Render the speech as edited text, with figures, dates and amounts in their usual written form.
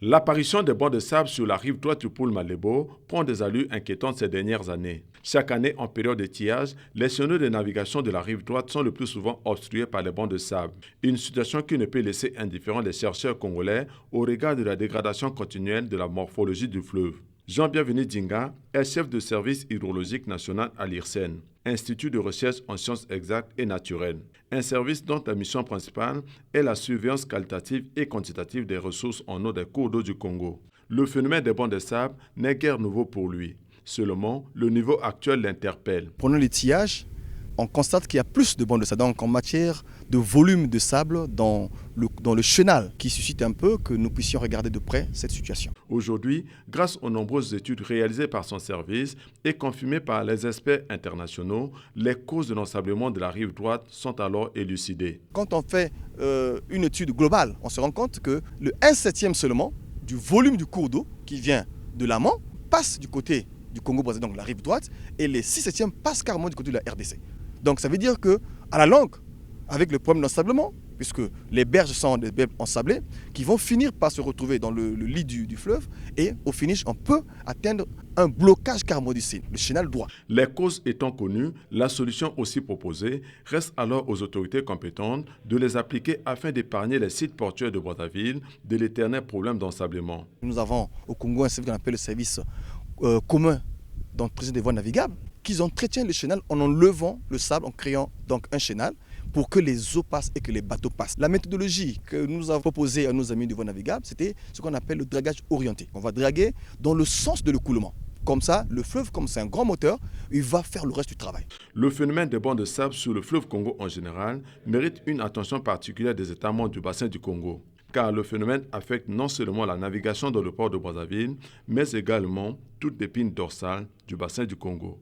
L'apparition des bancs de sable sur la rive droite du Poul Malébo prend des allures inquiétantes ces dernières années. Chaque année, en période d'étiage, les chenaux de navigation de la rive droite sont le plus souvent obstrués par les bancs de sable. Une situation qui ne peut laisser indifférents les chercheurs congolais au regard de la dégradation continuelle de la morphologie du fleuve. Jean-Bienvenu Dinga est chef de service hydrologique national à l'IRSEN, Institut de recherche en sciences exactes et naturelles, un service dont la mission principale est la surveillance qualitative et quantitative des ressources en eau des cours d'eau du Congo. Le phénomène des bancs de sable n'est guère nouveau pour lui. Seulement, le niveau actuel l'interpelle. Prenons l'étiage, on constate qu'il y a plus de bancs de sable. Donc en matière de volume de sable dans le chenal, qui suscite un peu que nous puissions regarder de près cette situation. Aujourd'hui, grâce aux nombreuses études réalisées par son service et confirmées par les experts internationaux, les causes de l'ensablement de la rive droite sont alors élucidées. Quand on fait une étude globale, on se rend compte que le 1/7 seulement du volume du cours d'eau qui vient de l'amont passe du côté du Congo-Brazzaville, donc la rive droite, et les 6/7 passent carrément du côté de la RDC. Donc ça veut dire qu'à la longue, avec le problème d'ensablement, puisque les berges sont des berges ensablées, qui vont finir par se retrouver dans le lit du fleuve, et au finish, on peut atteindre un blocage carrément du Sine, le chenal droit. Les causes étant connues, la solution aussi proposée reste alors aux autorités compétentes de les appliquer afin d'épargner les sites portuaires de Brazzaville de l'éternel problème d'ensablement. Nous avons au Congo un service qu'on appelle le service commun d'entretien des voies navigables, qui entretiennent le chenal en enlevant le sable, en créant donc un chenal pour que les eaux passent et que les bateaux passent. La méthodologie que nous avons proposée à nos amis de voies navigables, c'était ce qu'on appelle le dragage orienté. On va draguer dans le sens de l'écoulement. Comme ça, le fleuve, comme c'est un grand moteur, il va faire le reste du travail. Le phénomène des bancs de sable sur le fleuve Congo en général mérite une attention particulière des États membres du bassin du Congo, car le phénomène affecte non seulement la navigation dans le port de Brazzaville, mais également toute l'épine dorsale du bassin du Congo.